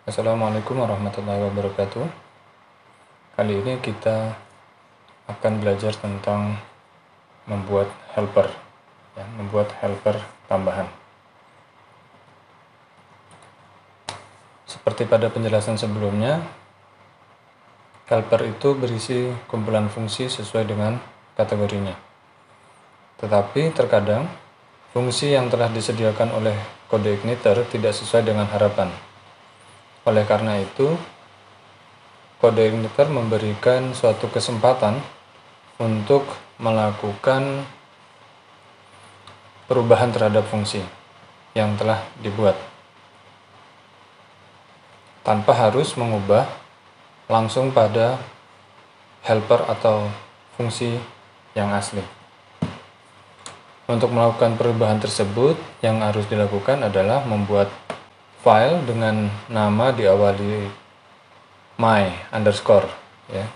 Assalamualaikum warahmatullahi wabarakatuh. Kali ini kita akan belajar tentang membuat helper, membuat helper tambahan. Seperti pada penjelasan sebelumnya, helper itu berisi kumpulan fungsi sesuai dengan kategorinya. Tetapi terkadang fungsi yang telah disediakan oleh kode igniter tidak sesuai dengan harapan. Oleh karena itu, kode igniter memberikan suatu kesempatan untuk melakukan perubahan terhadap fungsi yang telah dibuat tanpa harus mengubah langsung pada helper atau fungsi yang asli. Untuk melakukan perubahan tersebut, yang harus dilakukan adalah membuat file dengan nama diawali my underscore,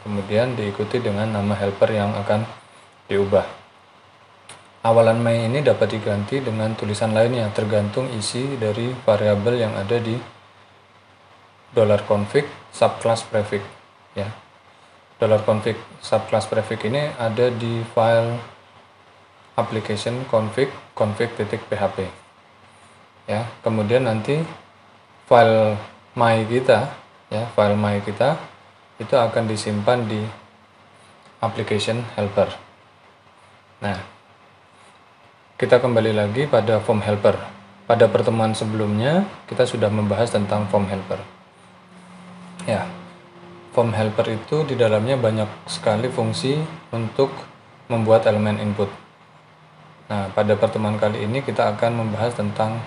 kemudian diikuti dengan nama helper yang akan diubah. Awalan my ini dapat diganti dengan tulisan lainnya tergantung isi dari variabel yang ada di $config subclass prefix. $config subclass prefix ini ada di file application config.php. Kemudian nanti file my kita itu akan disimpan di application helper. Nah, kita kembali lagi pada form helper. Pada pertemuan sebelumnya kita sudah membahas tentang form helper. Form helper itu di dalamnya banyak sekali fungsi untuk membuat elemen input. Nah, pada pertemuan kali ini kita akan membahas tentang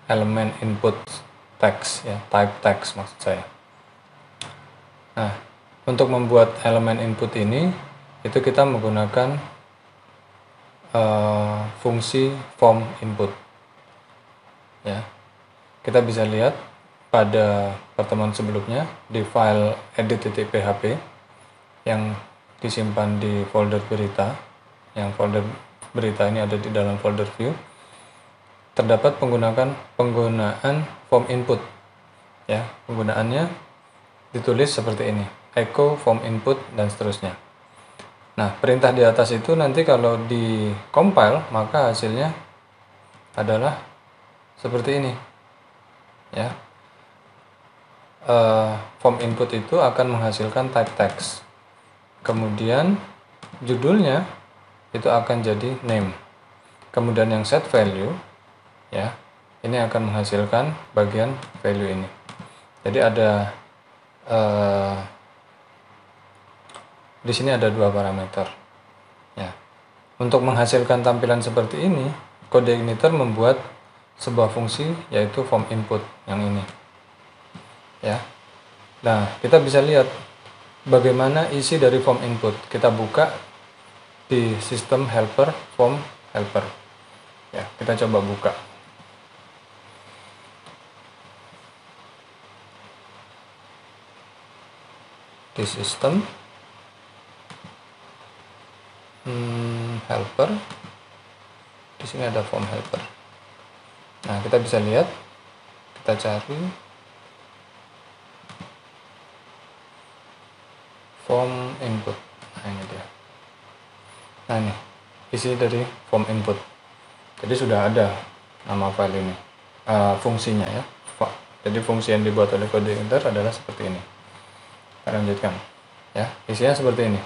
elemen input text, type text maksud saya. Nah, untuk membuat elemen input ini, itu kita menggunakan fungsi form input. Kita bisa lihat pada pertemuan sebelumnya di file edit.php yang disimpan di folder berita, yang folder berita ini ada di dalam folder view, terdapat penggunaan form input. Penggunaannya ditulis seperti ini, echo form input dan seterusnya. Nah, perintah di atas itu nanti kalau di compile maka hasilnya adalah seperti ini. Form input itu akan menghasilkan type text. Kemudian judulnya itu akan jadi name. Kemudian yang set value, ini akan menghasilkan bagian value ini. Jadi ada di sini ada dua parameter. Untuk menghasilkan tampilan seperti ini, kode igniter membuat sebuah fungsi yaitu form input yang ini. Nah, kita bisa lihat bagaimana isi dari form input. Kita buka di sistem helper form helper. Kita coba buka. Di sistem helper, di sini ada form helper. Nah, kita bisa lihat, kita cari form input. Nah, ini dia. Nah, ini isi dari form input. Jadi sudah ada nama file ini, fungsinya ya. Jadi fungsi yang dibuat oleh kode igniter adalah seperti ini. Kita lanjutkan. Isinya seperti ini.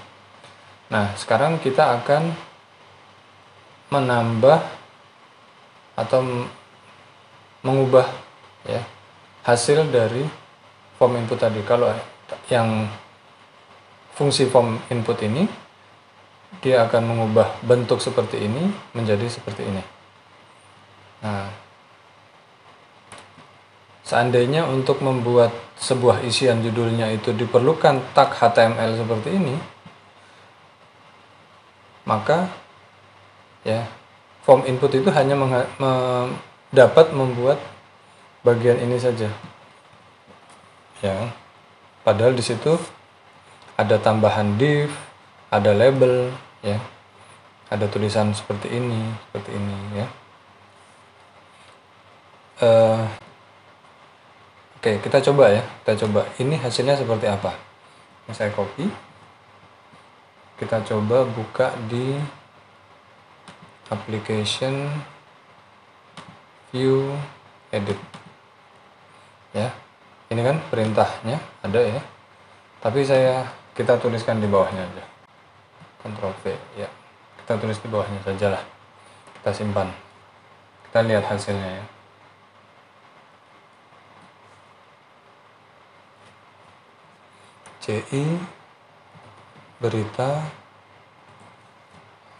Nah, sekarang kita akan menambah atau mengubah hasil dari form input tadi. Kalau yang fungsi form input ini, dia akan mengubah bentuk seperti ini menjadi seperti ini. Nah, seandainya untuk membuat sebuah isian judulnya itu diperlukan tag HTML seperti ini, maka form input itu hanya dapat membuat bagian ini saja. Padahal di situ ada tambahan div, ada label, ada tulisan seperti ini, Oke, kita coba ya. Kita coba. Ini hasilnya seperti apa? Ini saya copy. Kita coba buka di application view edit. Ya. Ini kan perintahnya ada ya. Tapi kita tuliskan di bawahnya aja. Ctrl V ya. Kita tulis di bawahnya saja lah. Kita simpan. Kita lihat hasilnya ya. CI berita.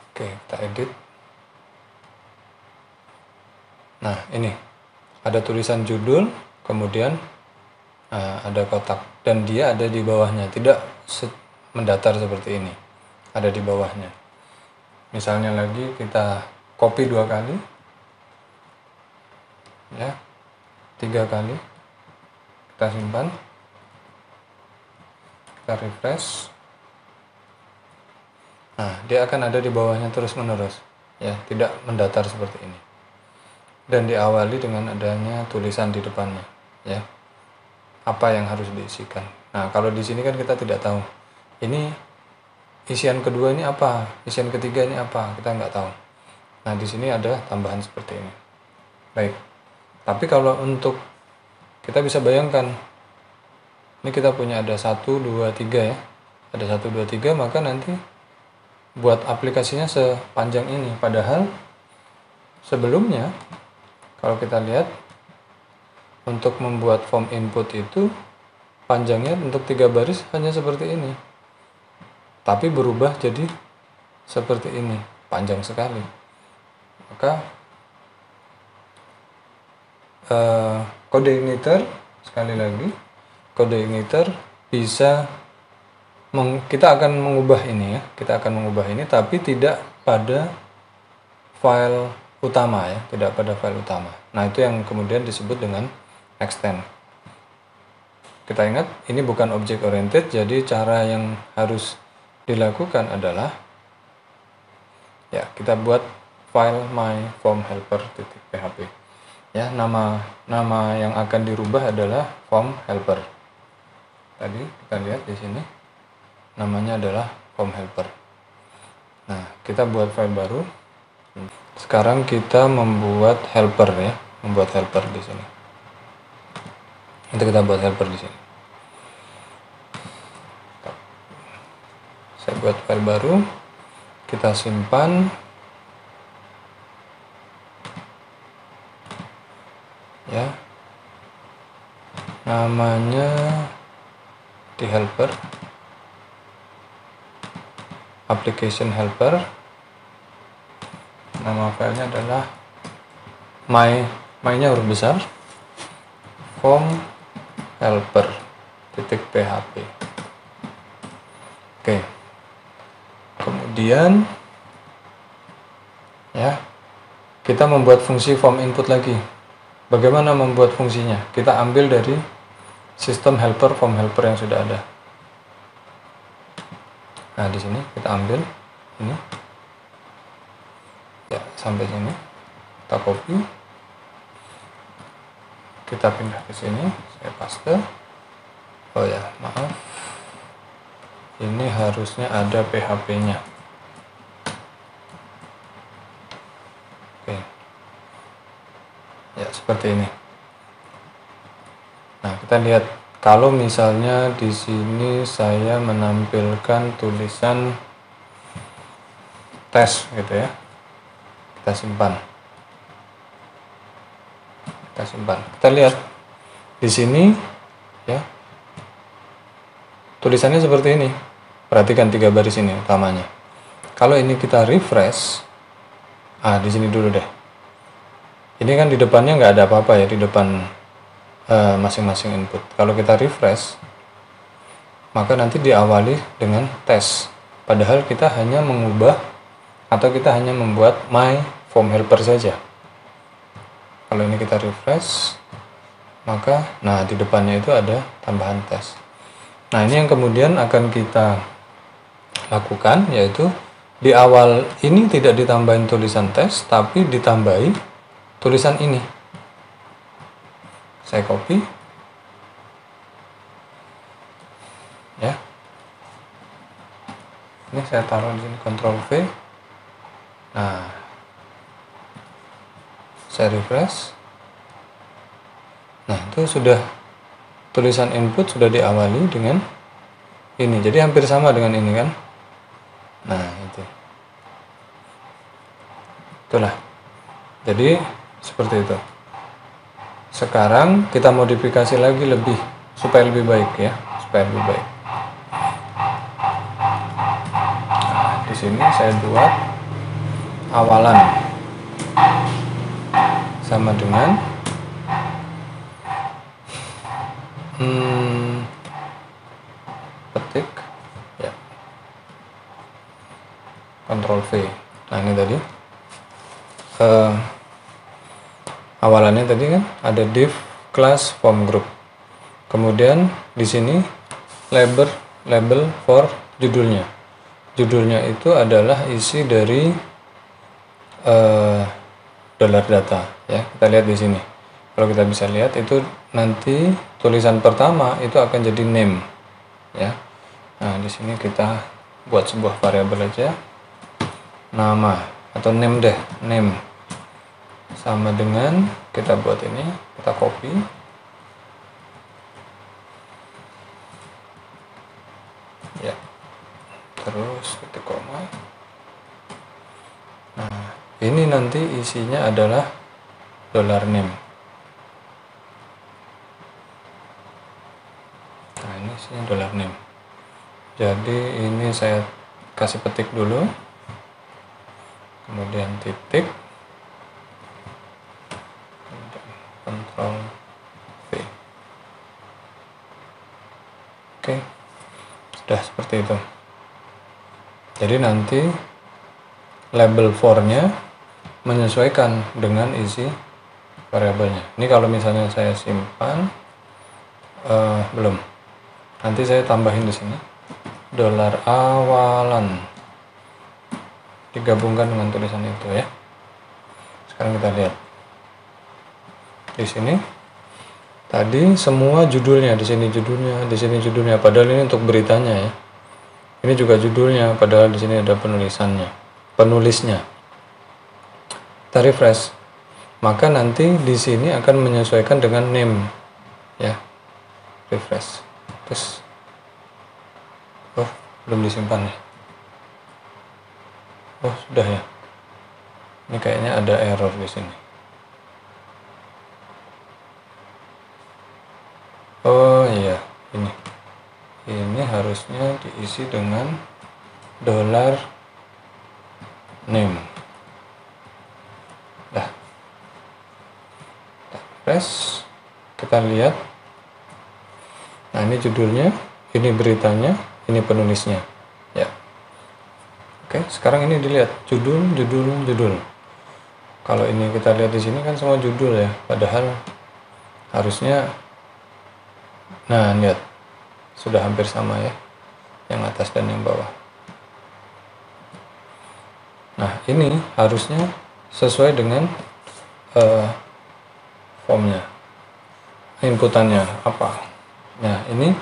Oke, kita edit. Nah, ini ada tulisan judul, kemudian ada kotak, dan dia ada di bawahnya, tidak mendatar seperti ini, ada di bawahnya. Misalnya lagi kita copy 2 kali ya, 3 kali, kita simpan, kita refresh. Nah, dia akan ada di bawahnya terus menerus ya, tidak mendatar seperti ini, dan diawali dengan adanya tulisan di depannya ya, apa yang harus diisikan. Nah, kalau di sini kan kita tidak tahu ini isian kedua ini apa, isian ketiga ini apa, kita nggak tahu. Nah, di sini ada tambahan seperti ini. Baik, tapi kalau untuk kita bisa bayangkan, ini kita punya ada 1, 2, 3 ya, ada 1, 2, 3, maka nanti buat aplikasinya sepanjang ini. Padahal sebelumnya kalau kita lihat, untuk membuat form input itu panjangnya untuk 3 baris hanya seperti ini, tapi berubah jadi seperti ini, panjang sekali. Maka kode igniter, sekali lagi, kode igniter bisa kita akan mengubah ini ya, kita akan mengubah ini, tapi tidak pada file utama ya, tidak pada file utama. Nah, itu yang kemudian disebut dengan extend. Kita ingat, ini bukan object oriented, jadi cara yang harus dilakukan adalah ya, kita buat file my form helper.php ya, nama yang akan dirubah adalah form helper. Tadi kita lihat di sini namanya adalah form helper. Nah, kita buat file baru. Sekarang kita membuat helper ya, membuat helper di sini. Nanti kita buat helper di sini. Saya buat file baru, kita simpan. Ya. Namanya di helper, application helper. Nama filenya adalah my-nya huruf besar, form helper.php. Oke. Kemudian ya, kita membuat fungsi form input lagi. Bagaimana membuat fungsinya? Kita ambil dari sistem helper, form helper yang sudah ada. Nah, di sini kita ambil ini. Ya, sampai sini. Kita copy. Kita pindah ke sini, saya paste. Oh ya, maaf. Ini harusnya ada PHP-nya. Oke. Ya, seperti ini. Nah, kita lihat kalau misalnya di sini saya menampilkan tulisan tes gitu ya. Kita simpan. Kita lihat di sini ya. Tulisannya seperti ini. Perhatikan 3 baris ini utamanya. Kalau ini kita refresh, di sini dulu deh. Ini kan di depannya nggak ada apa-apa ya, di depan masing-masing input. Kalau kita refresh, maka nanti diawali dengan tes. Padahal kita hanya mengubah atau kita hanya membuat my form helper saja. Kalau ini kita refresh, maka di depannya itu ada tambahan tes. Nah, ini yang kemudian akan kita lakukan, yaitu di awal ini tidak ditambahin tulisan tes, tapi ditambahi tulisan ini. Saya copy, saya taruh di sini, Ctrl V. Nah, saya refresh. Nah, itu sudah tulisan input sudah diawali dengan ini. Jadi hampir sama dengan ini kan. Nah, itulah. Jadi seperti itu. Sekarang kita modifikasi lagi supaya lebih baik ya, supaya lebih baik. Nah, di sini saya buat awalan sama dengan petik ya, Ctrl V. Nah, ini tadi awalannya tadi kan ada div class form group, kemudian di sini label for judulnya itu adalah isi dari $data ya. Kita lihat di sini, kalau kita bisa lihat itu nanti tulisan pertama itu akan jadi name ya. Nah, di sini kita buat sebuah variabel aja, nama atau name deh, name sama dengan, kita buat ini, kita copy, ya, terus titik koma. Nah, ini nanti isinya adalah $name. Nah, ini isinya $name. Jadi ini saya kasih petik dulu, kemudian titik, Ctrl V. Oke, sudah seperti itu. Jadi nanti label for-nya menyesuaikan dengan isi variabelnya. Ini kalau misalnya saya simpan, belum. Nanti saya tambahin di sini $awalan digabungkan dengan tulisan itu ya. Sekarang kita lihat di sini. Tadi semua judulnya, di sini judulnya, di sini judulnya. Padahal ini untuk beritanya ya. Ini juga judulnya, padahal di sini ada penulisnya. Kita refresh, maka nanti di sini akan menyesuaikan dengan name ya. Refresh, terus belum disimpan ya. Sudah ya. Ini kayaknya ada error di sini. Iya, ini harusnya diisi dengan $name. Dah. Kita press, kita lihat. Nah, ini judulnya, ini beritanya, ini penulisnya ya. Oke, sekarang ini dilihat judul. Kalau ini kita lihat di sini kan semua judul ya, padahal harusnya, nah lihat sudah hampir sama ya, yang atas dan yang bawah. Nah, ini harusnya sesuai dengan formnya, inputannya apa. Nah, ini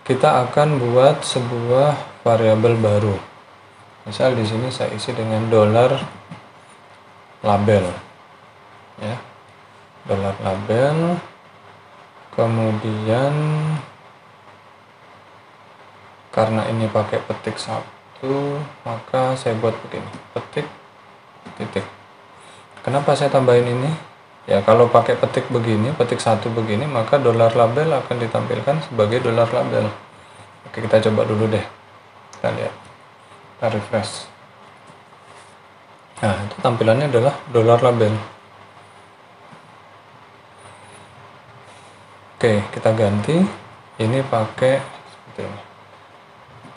kita akan buat sebuah variabel baru. Misal di sini saya isi dengan $label ya. $label, kemudian karena ini pakai petik 1, maka saya buat begini, petik titik. Kenapa saya tambahin ini? Ya, kalau pakai petik begini, petik 1 begini, maka $label akan ditampilkan sebagai $label. Oke, kita coba dulu deh. Kita lihat. Kita refresh. Nah, itu tampilannya adalah $label. Oke, kita ganti. Ini pakai seperti ini.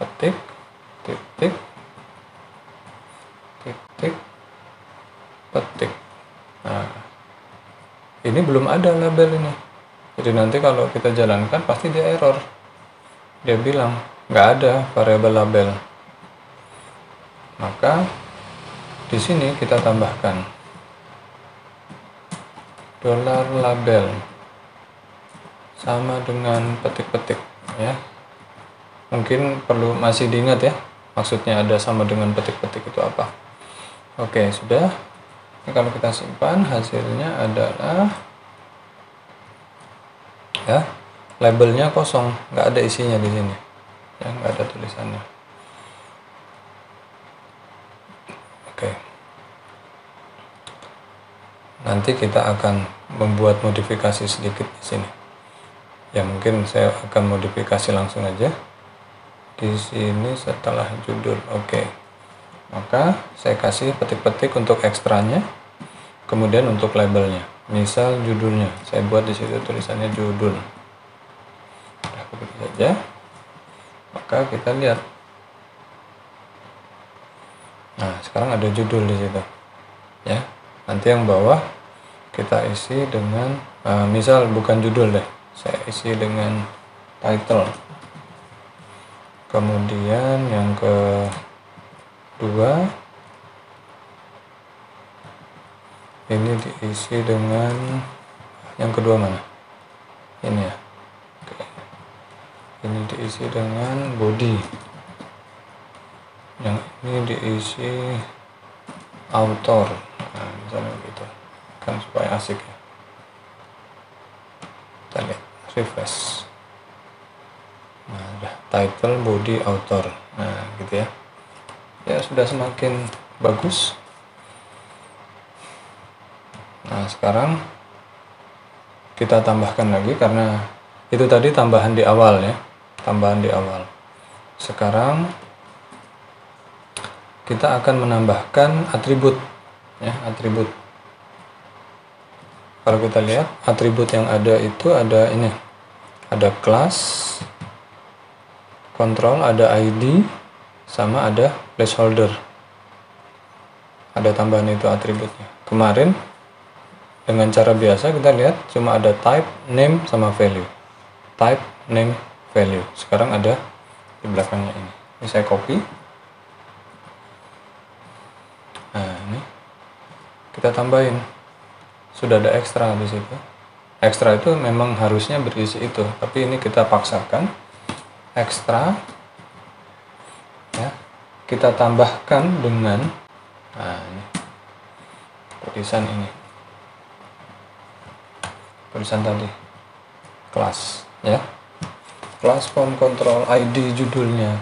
Petik, titik, titik, petik. Nah, ini belum ada label ini. Jadi nanti kalau kita jalankan pasti dia error. Dia bilang nggak ada variabel label. Maka di sini kita tambahkan $label sama dengan petik-petik ya. Mungkin perlu masih diingat ya. maksudnya ada sama dengan petik-petik itu apa. Oke, sudah. Ini kalau kita simpan, hasilnya adalah ya, labelnya kosong, nggak ada isinya di sini, ya, nggak ada tulisannya. Oke, nanti kita akan membuat modifikasi sedikit di sini. Ya, mungkin saya akan modifikasi langsung aja di sini setelah judul. Oke, maka saya kasih petik-petik untuk ekstranya, kemudian untuk labelnya. Misal judulnya, saya buat di situ tulisannya judul. Nah, begitu saja. Maka kita lihat. Nah, sekarang ada judul di situ. Ya, nanti yang bawah kita isi dengan misal bukan judul deh, saya isi dengan title. Kemudian yang kedua ini diisi dengan yang kedua mana? Ini ya. Oke. Ini diisi dengan body. Yang ini diisi author. Nah, misalnya gitu. Kan supaya asik ya. Kita lihat, refresh. Nah, udah title, body, author. Nah, gitu ya. Ya, sudah semakin bagus. Nah, sekarang kita tambahkan lagi karena itu tadi tambahan di awal ya. Tambahan di awal. Sekarang kita akan menambahkan atribut ya, atribut. Kalau kita lihat atribut yang ada itu ada ini. Ada class, control, ada ID, sama ada placeholder. Ada tambahan itu atributnya. Kemarin dengan cara biasa kita lihat cuma ada type, name, sama value. Type, name, value. Sekarang ada di belakangnya ini. Ini saya copy. Nah, ini kita tambahin. Sudah ada ekstra di situ. Ekstra itu memang harusnya berisi itu, tapi ini kita paksakan. Ekstra ya, kita tambahkan dengan ini tulisan ini, tulisan tadi kelas ya, kelas form control ID judulnya.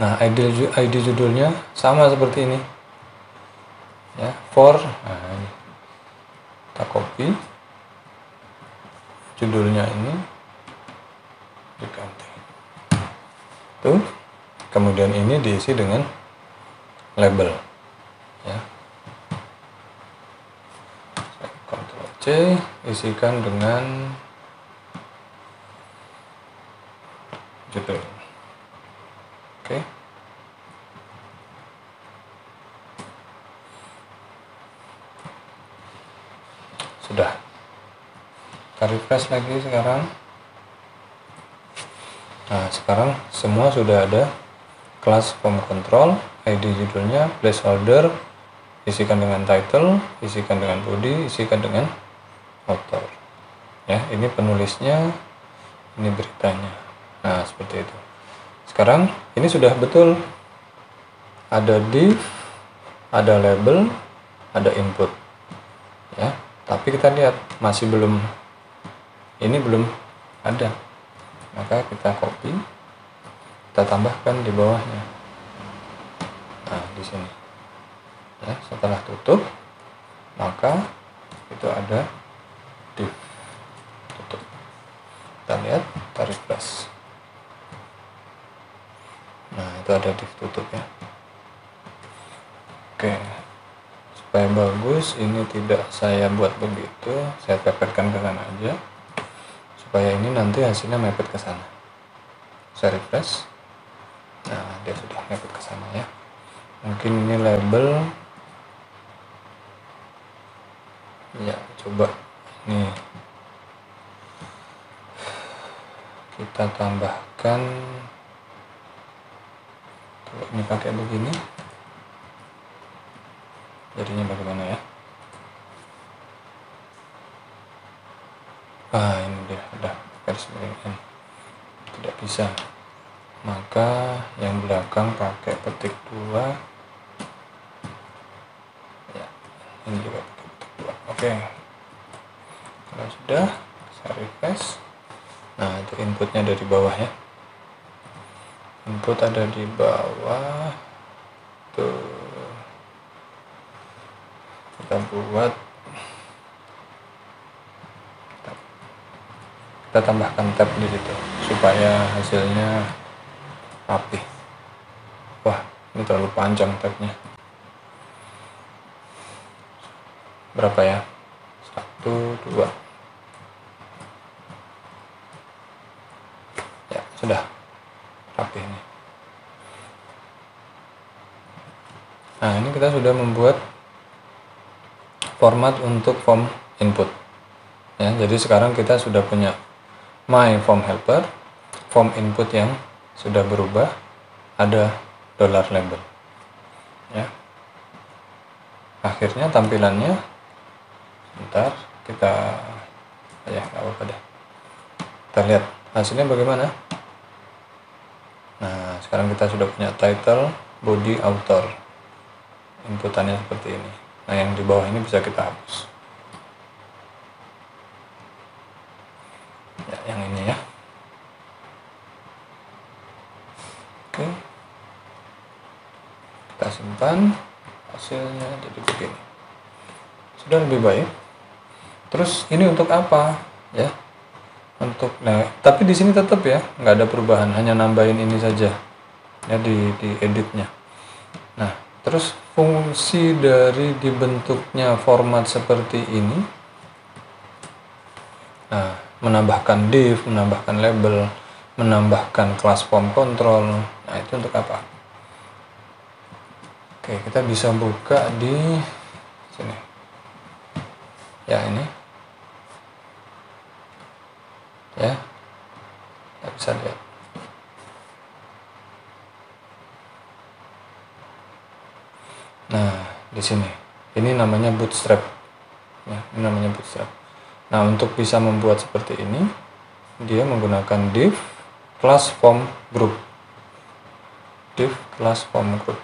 Nah, ID judulnya sama seperti ini ya, for. Nah, ini kita copy judulnya, ini diganti tuh, kemudian ini diisi dengan label ya. Ctrl C, isikan dengan judul. Oke. Sudah. Kita refresh lagi sekarang. Nah, sekarang semua sudah ada kelas form control, ID judulnya, placeholder, isikan dengan title, isikan dengan body, isikan dengan author. Ya, ini penulisnya, ini beritanya. Nah, seperti itu. Sekarang ini sudah betul. Ada div, ada label, ada input. Ya, tapi kita lihat masih belum, ini belum ada. Maka kita copy, kita tambahkan di bawahnya. Nah, di sini. Ya, setelah tutup, maka itu ada div tutup. Kita lihat, kita refresh. Nah, itu ada div tutup ya. Oke, supaya bagus, ini tidak saya buat begitu, saya pepetkan ke sana aja, supaya ini nanti hasilnya mepet ke sana. Saya refresh. Nah, dia sudah mepet ke sana ya. Mungkin ini label. Ya, coba nih kita tambahkan. Kalau ini pakai begini, jadinya bagaimana ya? Ini dia udah garis miring N. Tidak bisa. maka yang belakang pakai petik 2 ya, ini juga pakai petik 2. Oke, kalau sudah saya refresh. Nah, itu inputnya ada di bawah ya, input ada di bawah tuh. Kita buat, kita tambahkan tab di situ supaya hasilnya rapi. Wah, ini terlalu panjang tabnya. Berapa ya? 1, 2 ya, sudah rapi ini. Nah, ini kita sudah membuat format untuk form input ya. Jadi sekarang kita sudah punya my form helper, form input yang sudah berubah, ada $label ya. Akhirnya tampilannya, bentar, kita ya nggak apa-apa deh, kita lihat hasilnya bagaimana. Nah, sekarang kita sudah punya title, body, author, inputannya seperti ini. Nah, yang di bawah ini bisa kita hapus ya, yang ini ya. Oke, kita simpan, hasilnya jadi begini, sudah lebih baik. Terus ini untuk apa ya? Untuk, nah, tapi di sini tetap ya nggak ada perubahan, hanya nambahin ini saja ya di editnya. Nah, terus fungsi dari dibentuknya format seperti ini, nah, menambahkan div, menambahkan label, menambahkan kelas form control. Nah, itu untuk apa? Oke, kita bisa buka di sini ya, ini ya, kita bisa lihat. Nah, di sini ini namanya bootstrap ya, ini namanya bootstrap. Nah, untuk bisa membuat seperti ini, dia menggunakan div class form group, div class form group,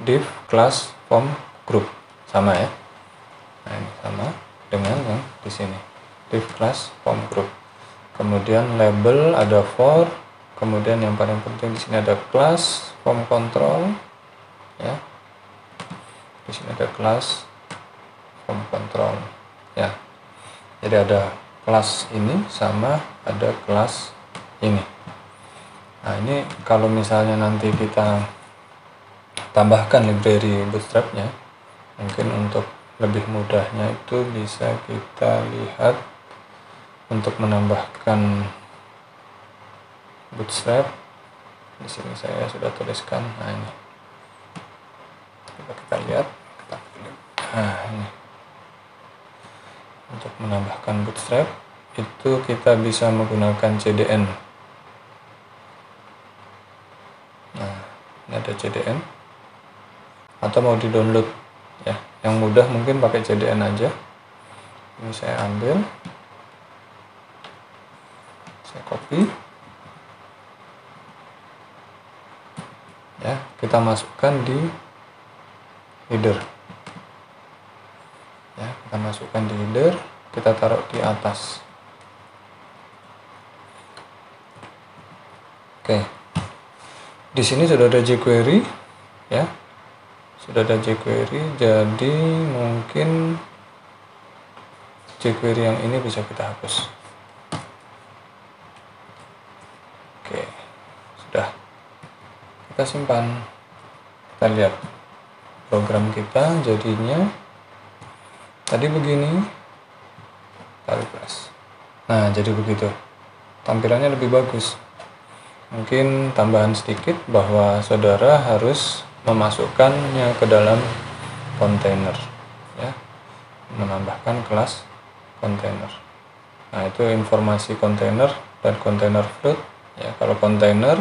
div class form group, sama ya. Nah, ini sama dengan yang di sini, div class form group. Kemudian label ada for, kemudian yang paling penting di sini ada class form control ya. Di sini ada kelas form control ya. Jadi ada kelas ini sama ada kelas ini. Nah, ini kalau misalnya nanti kita tambahkan library bootstrapnya, mungkin untuk lebih mudahnya itu bisa kita lihat untuk menambahkan bootstrap. Di sini saya sudah tuliskan. Nah, ini kita lihat, nah, ini untuk menambahkan bootstrap itu kita bisa menggunakan CDN. Nah, ini ada CDN, atau mau di download ya, yang mudah mungkin pakai CDN aja. Ini saya ambil, saya copy ya, kita masukkan di header ya, kita masukkan di header, kita taruh di atas. Oke, di sini sudah ada jQuery ya, sudah ada jQuery, jadi mungkin jQuery yang ini bisa kita hapus. Oke, sudah, kita simpan, kita lihat program kita jadinya tadi begini, kita refresh. Nah, jadi begitu, tampilannya lebih bagus. Mungkin tambahan sedikit bahwa saudara harus memasukkannya ke dalam kontainer ya, menambahkan kelas kontainer. Nah, itu informasi kontainer dan kontainer float ya. Kalau kontainer,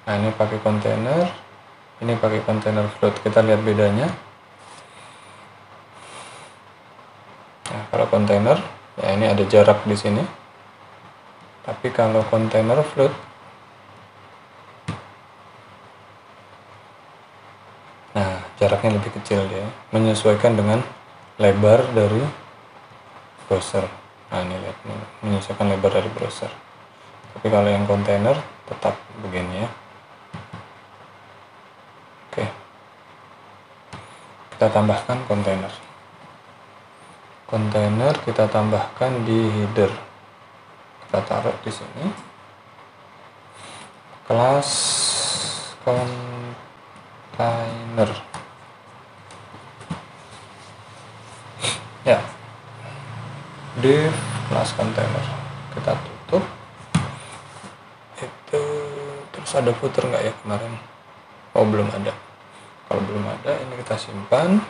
nah ini pakai kontainer, ini pakai kontainer float. Kita lihat bedanya. Nah, kalau kontainer ya ini ada jarak di sini. Tapi kalau kontainer float jaraknya lebih kecil dia, menyesuaikan dengan lebar dari browser. Nah ini lihat, menyesuaikan lebar dari browser. Tapi kalau yang kontainer tetap begini ya. Oke, kita tambahkan kontainer. Kontainer kita tambahkan di header. Kita taruh di sini. Kelas kontainer. Ya, div kelas kontainer. Kita tutup. Itu terus ada footer nggak ya kemarin? Oh belum ada. Kalau belum ada, ini kita simpan.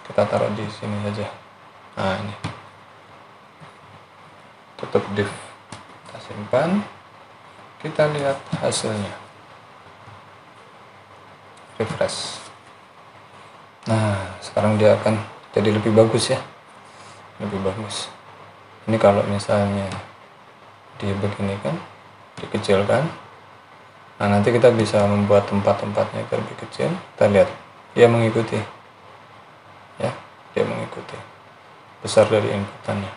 Kita taruh di sini saja. Nah ini. Tutup div. Kita simpan. Kita lihat hasilnya. Refresh. Nah sekarang dia akan jadi lebih bagus ya. Lebih bagus. Ini kalau misalnya dia begini kan, dikecilkan. Nah nanti kita bisa membuat tempat-tempatnya agar lebih kecil. Kita lihat dia mengikuti ya, dia mengikuti besar dari inputannya.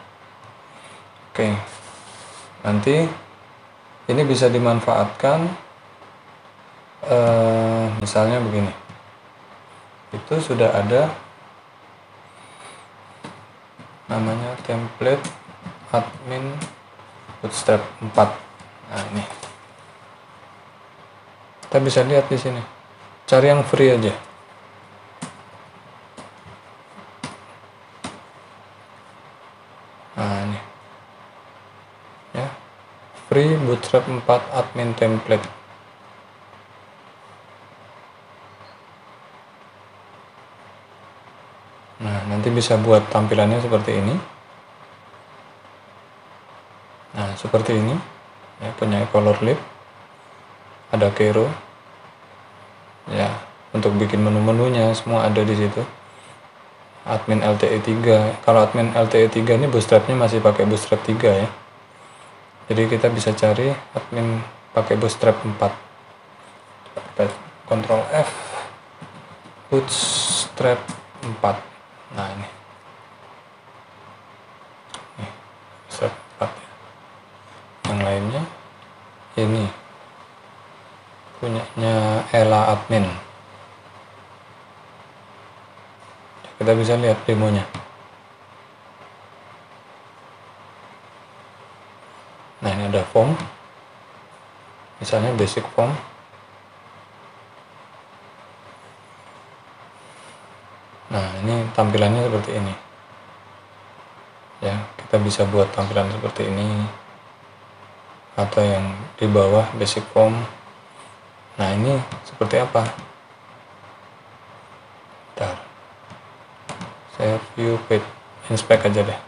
Oke, nanti ini bisa dimanfaatkan misalnya begini, itu sudah ada namanya template admin bootstrap 4. Nah ini kita bisa lihat di sini, cari yang free aja. Nah ini ya, free bootstrap 4 admin template. Nah nanti bisa buat tampilannya seperti ini. Nah seperti ini ya, punya color lib, ada Kero ya, untuk bikin menu-menunya semua ada di situ. Admin LTE 3. Kalau admin LTE 3 ini bootstrapnya masih pakai bootstrap 3 ya. Jadi kita bisa cari admin pakai bootstrap 4. Ctrl F, bootstrap 4. Nah ini bootstrap 4 ya. Yang lainnya ini punyanya Ella admin. Kita bisa lihat demonya. Nah ini ada form, misalnya basic form. Nah ini tampilannya seperti ini ya, kita bisa buat tampilan seperti ini atau yang di bawah basic form. Nah ini seperti apa? Bentar, saya view page inspect aja deh.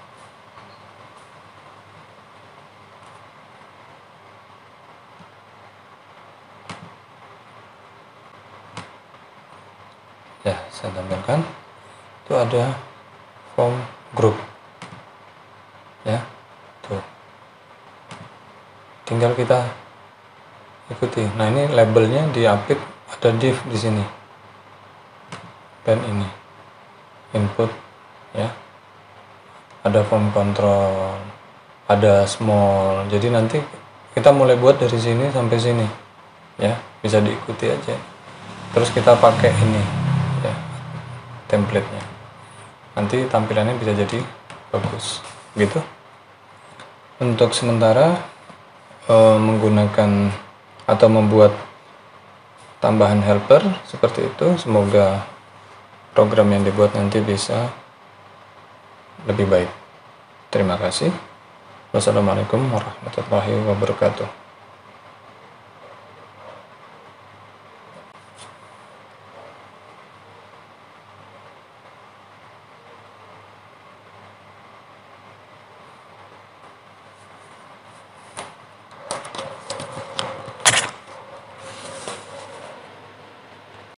Ya saya tampilkan, itu ada form group ya, tuh tinggal kita ikuti. Nah ini labelnya di update, ada div di sini dan ini input ya, ada form control, ada small. Jadi nanti kita mulai buat dari sini sampai sini ya, bisa diikuti aja. Terus kita pakai ini ya, template-nya, nanti tampilannya bisa jadi bagus gitu. Untuk sementara menggunakan atau membuat tambahan helper seperti itu, semoga program yang dibuat nanti bisa lebih baik. Terima kasih. Wassalamualaikum warahmatullahi wabarakatuh.